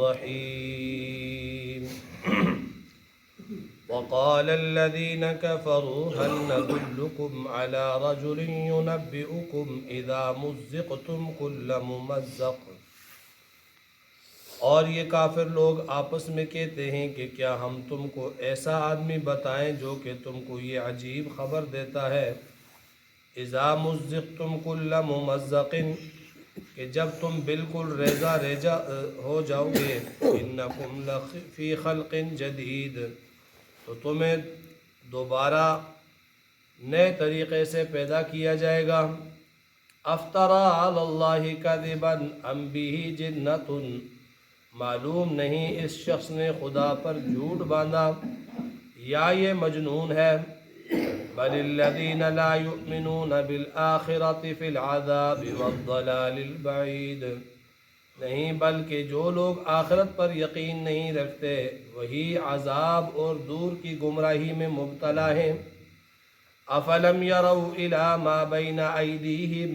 الرحيم وقال الذين كفروا هل ندلكم على رجل ينبئكم إذا مزقتم كل ممزق۔ اور یہ کافر لوگ آپس میں کہتے ہیں کہ کیا ہم تم کو ایسا آدمی بتائیں جو کہ تم کو یہ عجیب خبر دیتا ہے، اذا مزقتم کل ممزق، کہ جب تم بالکل ریزہ ریزہ ہو جاؤ گے، انکم لفی خلق جدید، تو تمہیں دوبارہ نئے طریقے سے پیدا کیا جائے گا۔ افطرا علی اللہ کذبا ام بہ جنۃ، معلوم نہیں اس شخص نے خدا پر جھوٹ باندھا یا یہ مجنون ہے۔ بل الذین لا یؤمنون بالآخرۃ فی العذاب والضلال البعید، نہیں بلکہ جو لوگ آخرت پر یقین نہیں رکھتے وہی عذاب اور دور کی گمراہی میں مبتلا ہیں۔ افلم یروا الی ما بین ایدیہم،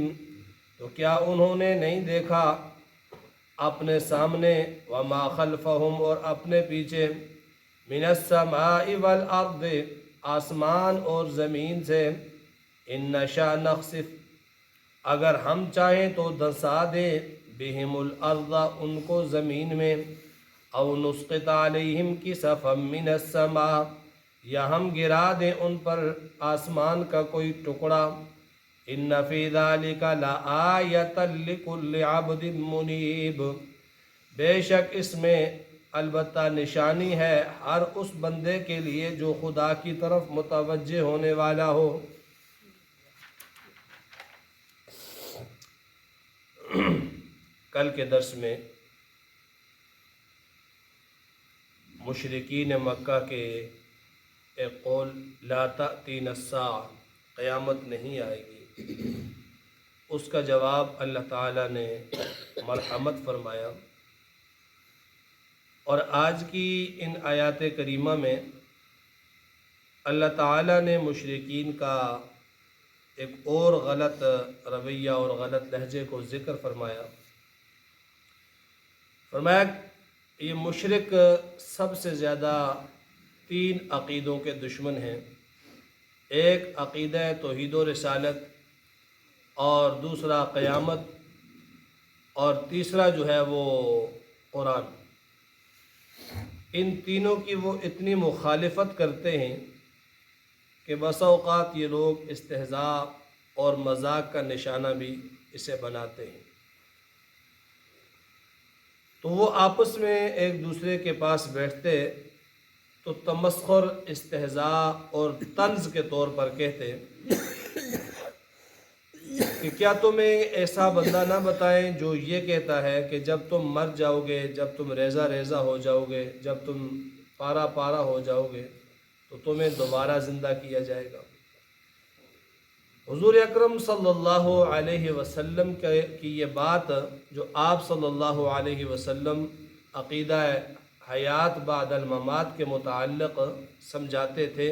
تو کیا انہوں نے نہیں دیکھا اپنے سامنے، وما خلفہم اور اپنے پیچھے، من السماء والارض آسمان اور زمین سے، ان نشاء نخسف اگر ہم چاہیں تو دھسا دیں، بہم الارض ان کو زمین میں، او نسقط علیہم کسفا من السماء یا ہم گرا دیں ان پر آسمان کا کوئی ٹکڑا۔ ان فی ذلک لآیۃ لکل عبد منیب، بے شک اس میں البتہ نشانی ہے ہر اس بندے کے لیے جو خدا کی طرف متوجہ ہونے والا ہو۔ کل کے درس میں مشرکین مکہ کے ایک قول لا تأتین الساعہ، قیامت نہیں آئے گی، اس کا جواب اللہ تعالیٰ نے مرحمت فرمایا۔ اور آج کی ان آیات کریمہ میں اللہ تعالیٰ نے مشرکین کا ایک اور غلط رویہ اور غلط لہجے کو ذکر فرمایا۔ فرمایا یہ مشرک سب سے زیادہ تین عقیدوں کے دشمن ہیں، ایک عقیدہ توحید و رسالت، اور دوسرا قیامت، اور تیسرا جو ہے وہ قرآن۔ ان تینوں کی وہ اتنی مخالفت کرتے ہیں کہ بسا اوقات یہ لوگ استہزاء اور مذاق کا نشانہ بھی اسے بناتے ہیں۔ تو وہ آپس میں ایک دوسرے کے پاس بیٹھتے تو تمسخر، استہزاء اور طنز کے طور پر کہتے کہ کیا تمہیں ایسا بندہ نہ بتائیں جو یہ کہتا ہے کہ جب تم مر جاؤ گے، جب تم ریزہ ریزہ ہو جاؤ گے، جب تم پارا پارا ہو جاؤ گے تو تمہیں دوبارہ زندہ کیا جائے گا۔ حضور اکرم صلی اللہ علیہ وسلم کی یہ بات جو آپ صلی اللہ علیہ وسلم عقیدہ حیات بعد الممات کے متعلق سمجھاتے تھے،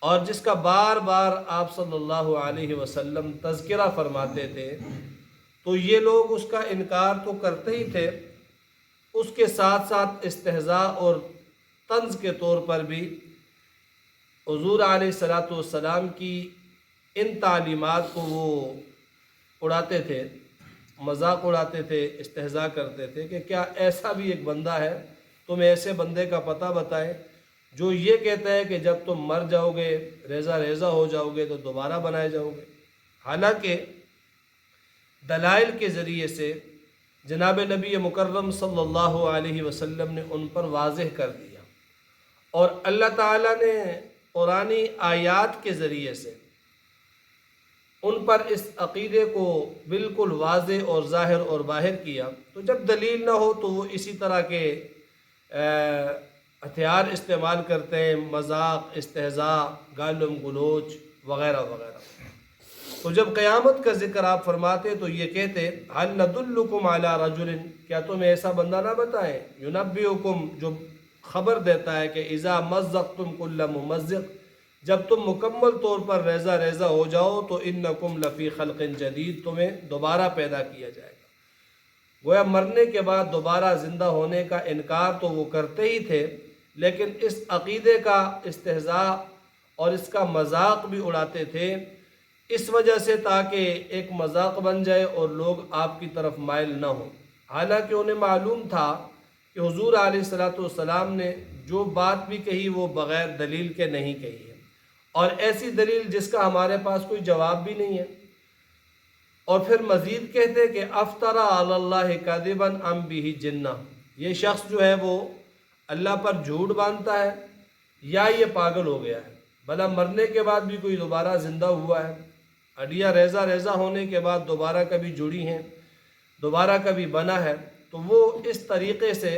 اور جس کا بار بار آپ صلی اللہ علیہ وسلم تذکرہ فرماتے تھے، تو یہ لوگ اس کا انکار تو کرتے ہی تھے، اس کے ساتھ ساتھ استہزاء اور طنز کے طور پر بھی حضور علیہ السلام کی ان تعلیمات کو وہ اڑاتے تھے، مذاق اڑاتے تھے، استہزاء کرتے تھے کہ کیا ایسا بھی ایک بندہ ہے، تم ایسے بندے کا پتہ بتائیں جو یہ کہتا ہے کہ جب تم مر جاؤ گے، ریزہ ریزہ ہو جاؤ گے تو دوبارہ بنائے جاؤ گے۔ حالانکہ دلائل کے ذریعے سے جناب نبی مکرم صلی اللہ علیہ وسلم نے ان پر واضح کر دیا، اور اللہ تعالیٰ نے قرآنی آیات کے ذریعے سے ان پر اس عقیدے کو بالکل واضح اور ظاہر اور باہر کیا۔ تو جب دلیل نہ ہو تو وہ اسی طرح کے ہتھیار استعمال کرتے ہیں، مذاق، استہزاء، گالم گلوچ وغیرہ وغیرہ۔ تو جب قیامت کا ذکر آپ فرماتے تو یہ کہتے هل ندلکم علی رجل، کیا تمہیں ایسا بندہ نہ بتائیں، ینبئکم جو خبر دیتا ہے کہ اذا مزقتم کل ممزق، جب تم مکمل طور پر ریزہ ریزہ ہو جاؤ تو انکم لفی خلق جدید، تمہیں دوبارہ پیدا کیا جائے گا۔ گویا مرنے کے بعد دوبارہ زندہ ہونے کا انکار تو وہ کرتے ہی تھے، لیکن اس عقیدے کا استہزاء اور اس کا مذاق بھی اڑاتے تھے، اس وجہ سے تاکہ ایک مذاق بن جائے اور لوگ آپ کی طرف مائل نہ ہوں۔ حالانکہ انہیں معلوم تھا کہ حضور علیہ الصلاۃ والسلام نے جو بات بھی کہی وہ بغیر دلیل کے نہیں کہی ہے، اور ایسی دلیل جس کا ہمارے پاس کوئی جواب بھی نہیں ہے۔ اور پھر مزید کہتے کہ افطرا علی اللہ کذبا ام بہ جنہ، یہ شخص جو ہے وہ اللہ پر جھوٹ باندھتا ہے یا یہ پاگل ہو گیا ہے، بھلا مرنے کے بعد بھی کوئی دوبارہ زندہ ہوا ہے؟ ہڈیاں ریزہ ریزہ ہونے کے بعد دوبارہ کبھی جڑی ہیں، دوبارہ کبھی بنا ہے؟ تو وہ اس طریقے سے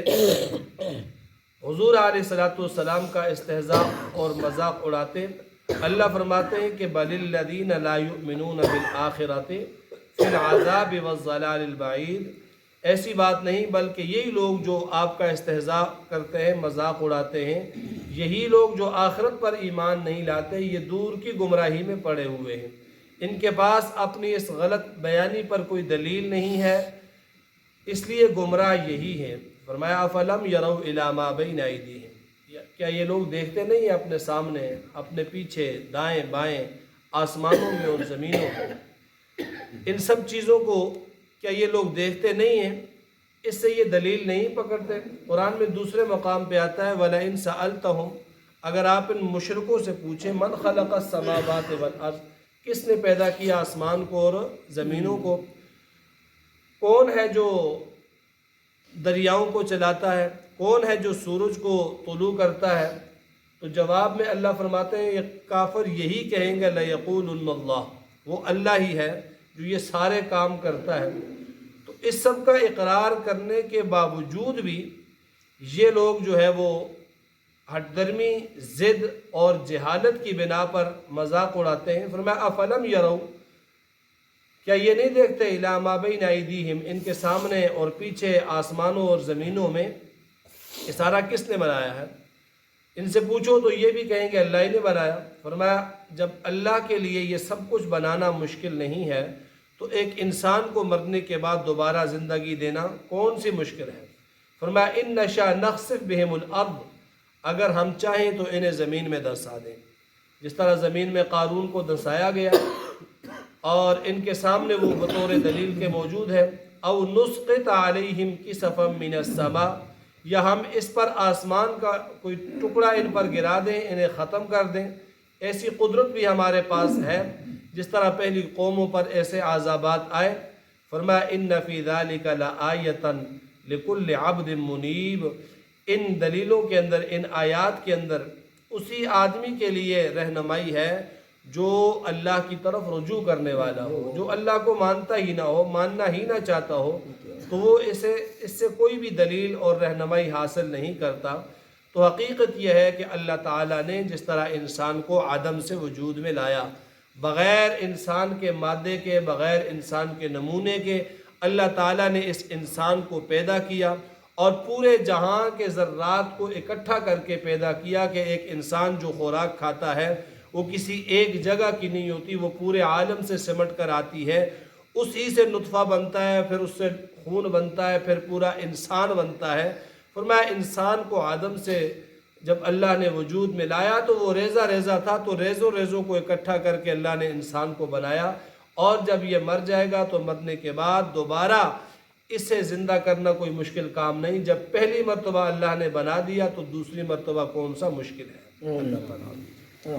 حضور علیہ الصلاۃ والسلام کا استہزاء اور مذاق اڑاتے۔ اللہ فرماتے ہیں کہ بل الذین لا یؤمنون بالآخرۃ فی العذاب والضلال البعید، ایسی بات نہیں بلکہ یہی لوگ جو آپ کا استہزاء کرتے ہیں، مذاق اڑاتے ہیں، یہی لوگ جو آخرت پر ایمان نہیں لاتے، یہ دور کی گمراہی میں پڑے ہوئے ہیں۔ ان کے پاس اپنی اس غلط بیانی پر کوئی دلیل نہیں ہے، اس لیے گمراہ یہی ہیں۔ فرمایا افلم یروا الی ما بین ایدیہم، کیا یہ لوگ دیکھتے نہیں ہیں اپنے سامنے، اپنے پیچھے، دائیں بائیں، آسمانوں میں اور زمینوں میں، ان سب چیزوں کو کیا یہ لوگ دیکھتے نہیں ہیں؟ اس سے یہ دلیل نہیں پکڑتے؟ قرآن میں دوسرے مقام پہ آتا ہے وَلَئِن سَأَلْتَهُمْ، اگر آپ ان مشرکوں سے پوچھیں من خلق السماوات والارض، کس نے پیدا کیا آسمان کو اور زمینوں کو، کون ہے جو دریاؤں کو چلاتا ہے، کون ہے جو سورج کو طلوع کرتا ہے، تو جواب میں اللہ فرماتے ہیں یہ کافر یہی کہیں گے لَيَقُولُنَّ اللَّهُ، وہ اللہ ہی ہے جو یہ سارے کام کرتا ہے۔ تو اس سب کا اقرار کرنے کے باوجود بھی یہ لوگ جو ہے وہ ہٹ درمی، ضد اور جہالت کی بنا پر مذاق اڑاتے ہیں۔ فرمایا افلم یروا، کیا یہ نہیں دیکھتے الی ما بین ایدیہم، ان کے سامنے اور پیچھے آسمانوں اور زمینوں میں یہ سارا کس نے بنایا ہے؟ ان سے پوچھو تو یہ بھی کہیں گے اللہ ہی نے بنایا۔ فرمایا جب اللہ کے لیے یہ سب کچھ بنانا مشکل نہیں ہے تو ایک انسان کو مرنے کے بعد دوبارہ زندگی دینا کون سی مشکل ہے؟ فرمایا ان نشاء نخسف بہم الارض، اگر ہم چاہیں تو انہیں زمین میں دسا دیں، جس طرح زمین میں قارون کو دسایا گیا اور ان کے سامنے وہ بطور دلیل کے موجود ہے۔ او نسقط علیہم کسفا من السماء، یا ہم اس پر آسمان کا کوئی ٹکڑا ان پر گرا دیں، انہیں ختم کر دیں، ایسی قدرت بھی ہمارے پاس ہے جس طرح پہلی قوموں پر ایسے عذابات آئے۔ فرمایا ان فی ذلک لآیۃ لکل عبد منیب، ان دلیلوں کے اندر، ان آیات کے اندر اسی آدمی کے لیے رہنمائی ہے جو اللہ کی طرف رجوع کرنے والا ہو، جو اللہ کو مانتا ہی نہ ہو، ماننا ہی نہ چاہتا ہو، تو وہ اس سے کوئی بھی دلیل اور رہنمائی حاصل نہیں کرتا۔ تو حقیقت یہ ہے کہ اللہ تعالیٰ نے جس طرح انسان کو عدم سے وجود میں لایا، بغیر انسان کے مادے کے، بغیر انسان کے نمونے کے، اللہ تعالیٰ نے اس انسان کو پیدا کیا اور پورے جہاں کے ذرات کو اکٹھا کر کے پیدا کیا کہ ایک انسان جو خوراک کھاتا ہے وہ کسی ایک جگہ کی نہیں ہوتی، وہ پورے عالم سے سمٹ کر آتی ہے، اسی سے نطفہ بنتا ہے، پھر اس سے خون بنتا ہے، پھر پورا انسان بنتا ہے۔ فرمایا انسان کو آدم سے جب اللہ نے وجود میں لایا تو وہ ریزہ ریزہ تھا، تو ریزوں ریزوں کو اکٹھا کر کے اللہ نے انسان کو بنایا، اور جب یہ مر جائے گا تو مرنے کے بعد دوبارہ اسے زندہ کرنا کوئی مشکل کام نہیں۔ جب پہلی مرتبہ اللہ نے بنا دیا تو دوسری مرتبہ کون سا مشکل ہے؟ اللہ تعالیٰ